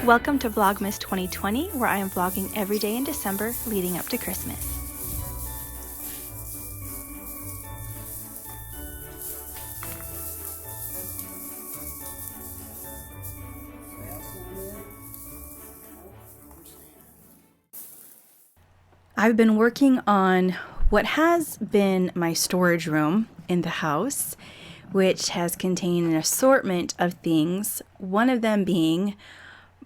Welcome to Vlogmas 2020, where I am vlogging every day in December leading up to Christmas. I've been working on what has been my storage room in the house, which has contained an assortment of things, one of them being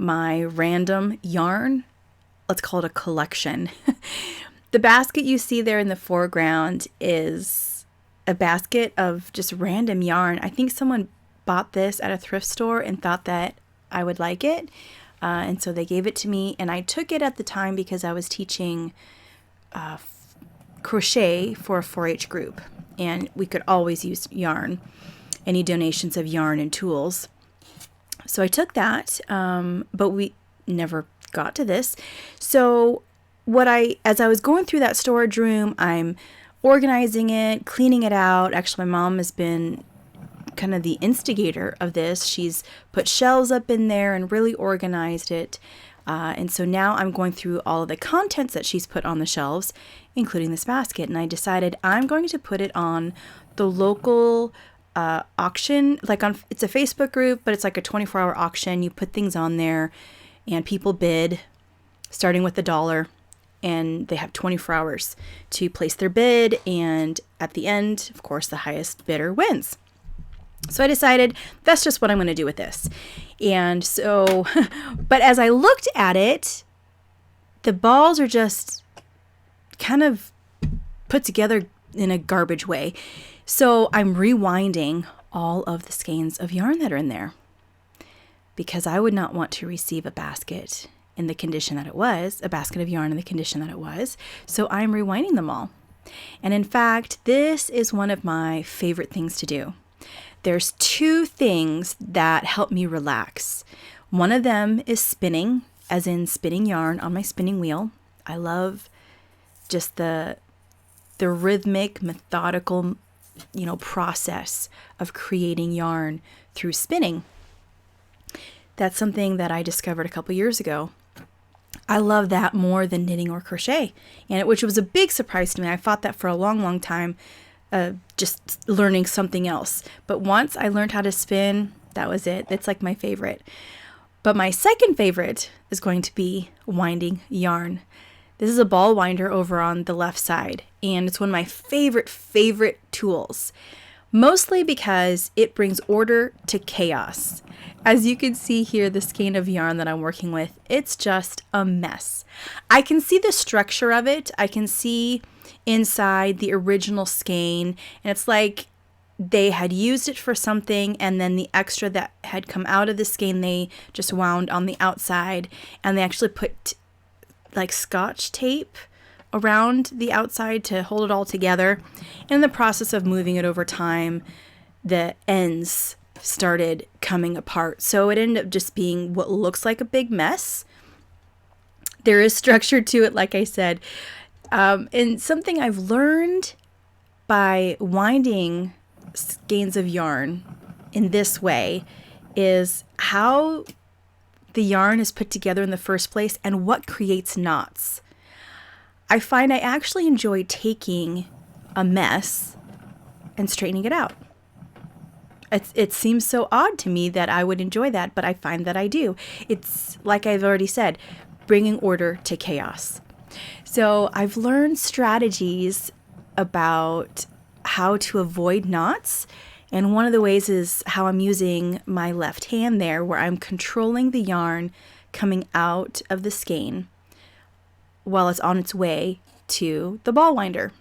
my random yarn. Let's call it a collection. The basket you see there in the foreground is a basket of just random yarn. I think someone bought this at a thrift store and thought that I would like it. And so they gave it to me, and I took it at the time because I was teaching crochet for a 4-H group, and we could always use yarn, any donations of yarn and tools. So I took that, but we never got to this. So as I was going through that storage room, I'm organizing it, cleaning it out. Actually, my mom has been kind of the instigator of this. She's put shelves up in there and really organized it. And so now I'm going through all of the contents that she's put on the shelves, including this basket. And I decided I'm going to put it on the local auction. It's a Facebook group, but it's like a 24-hour auction. You put things on there and people bid, starting with $1. And they have 24 hours to place their bid. And at the end, of course, the highest bidder wins. So I decided that's just what I'm going to do with this. And so, but as I looked at it, the balls are just kind of put together in a garbage way. So I'm rewinding all of the skeins of yarn that are in there, because I would not want to receive a basket in the condition that it was, a basket of yarn in the condition that it was. So I'm rewinding them all. And in fact, this is one of my favorite things to do. There's 2 things that help me relax. One of them is spinning, as in spinning yarn on my spinning wheel. I love just the rhythmic, methodical, process of creating yarn through spinning. That's something that I discovered a couple years ago. I love that more than knitting or crochet, which was a big surprise to me. I fought that for a long, long time. Just learning something else. But once I learned how to spin, that was it. It's like my favorite. But my second favorite is going to be winding yarn. This is a ball winder over on the left side, and it's one of my favorite tools. Mostly because it brings order to chaos. As you can see here, the skein of yarn that I'm working with, it's just a mess. I can see the structure of it. I can see inside the original skein, and it's like they had used it for something, and then the extra that had come out of the skein they just wound on the outside, and they actually put like Scotch tape around the outside to hold it all together. And in the process of moving it over time, the ends started coming apart, so it ended up just being what looks like a big mess. There is structure to it, like I said. And something I've learned by winding skeins of yarn in this way is how the yarn is put together in the first place and what creates knots. I find I actually enjoy taking a mess and straightening it out. It seems so odd to me that I would enjoy that, but I find that I do. It's, like I've already said, bringing order to chaos. So I've learned strategies about how to avoid knots. And one of the ways is how I'm using my left hand there, where I'm controlling the yarn coming out of the skein while it's on its way to the ball winder.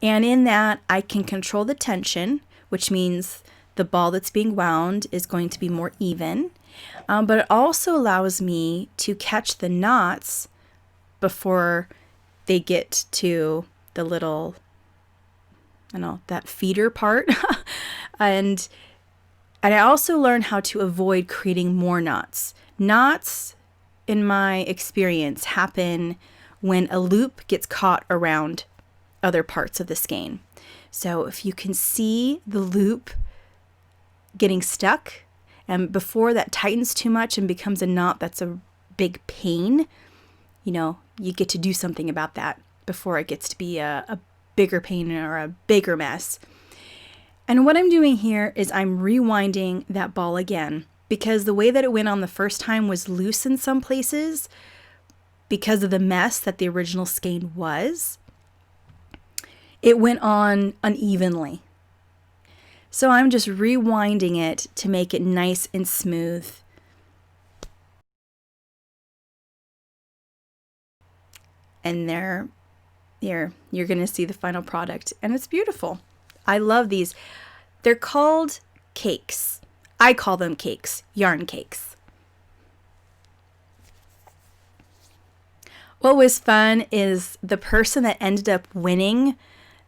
And in that, I can control the tension, which means the ball that's being wound is going to be more even. But it also allows me to catch the knots before they get to the little, that feeder part. and I also learn how to avoid creating more knots. Knots, in my experience, happen when a loop gets caught around other parts of the skein. So if you can see the loop getting stuck And before that tightens too much and becomes a knot that's a big pain, you know, you get to do something about that before it gets to be a bigger pain or a bigger mess. And what I'm doing here is I'm rewinding that ball again, because the way that it went on the first time was loose in some places because of the mess that the original skein was. It went on unevenly. So I'm just rewinding it to make it nice and smooth. And there, you're going to see the final product, and it's beautiful. I love these. They're called cakes. I call them cakes, yarn cakes. What was fun is the person that ended up winning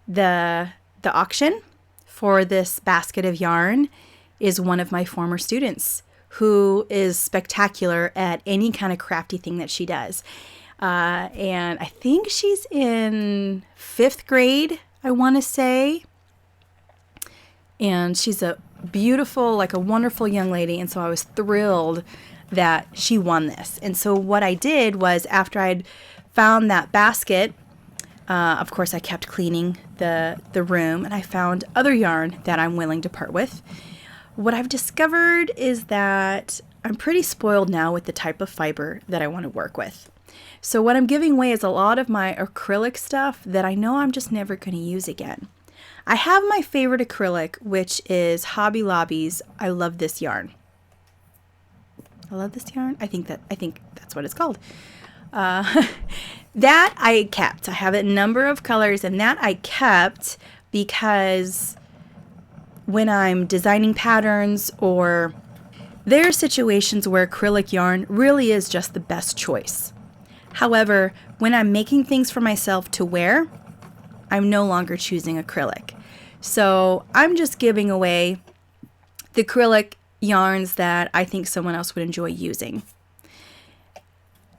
the auction for this basket of yarn is one of my former students who is spectacular at any kind of crafty thing that she does. And I think she's in 5th grade, I want to say. And she's a beautiful, like a wonderful young lady. And so I was thrilled that she won this. And so what I did was, after I'd found that basket, of course I kept cleaning the room, and I found other yarn that I'm willing to part with. What I've discovered is that I'm pretty spoiled now with the type of fiber that I want to work with. So what I'm giving away is a lot of my acrylic stuff that I know I'm just never going to use again. I have my favorite acrylic, which is Hobby Lobby's I Love This Yarn. I love this yarn? I think that's what it's called. That I kept. I have a number of colors, and that I kept because when I'm designing patterns, or there are situations where acrylic yarn really is just the best choice. However, when I'm making things for myself to wear, I'm no longer choosing acrylic. So I'm just giving away the acrylic yarns that I think someone else would enjoy using.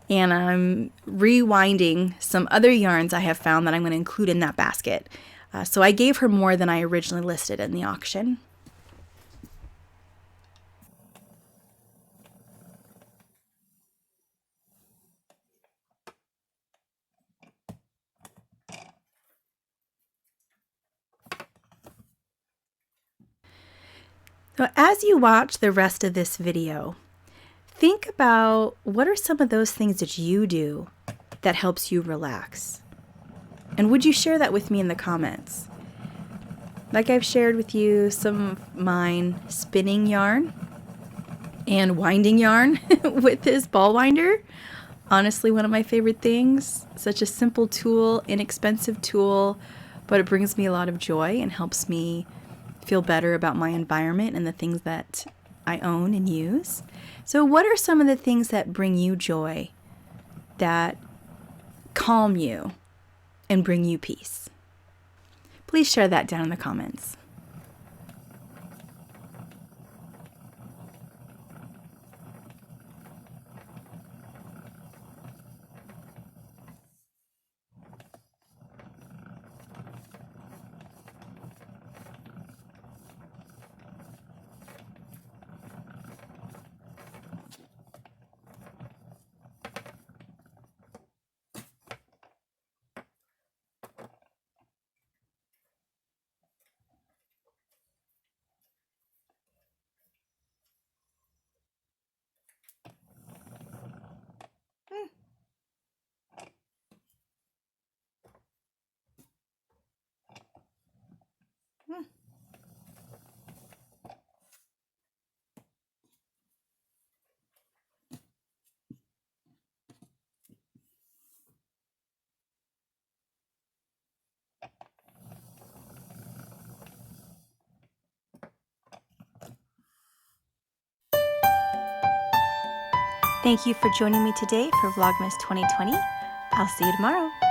And I'm rewinding some other yarns I have found that I'm going to include in that basket. So I gave her more than I originally listed in the auction. So as you watch the rest of this video, think about what are some of those things that you do that helps you relax. And would you share that with me in the comments? Like I've shared with you some of mine, spinning yarn and winding yarn with this ball winder. Honestly, one of my favorite things. Such a simple tool, inexpensive tool, but it brings me a lot of joy and helps me feel better about my environment and the things that I own and use. So what are some of the things that bring you joy, that calm you and bring you peace? Please share that down in the comments. Thank you for joining me today for Vlogmas 2020. I'll see you tomorrow.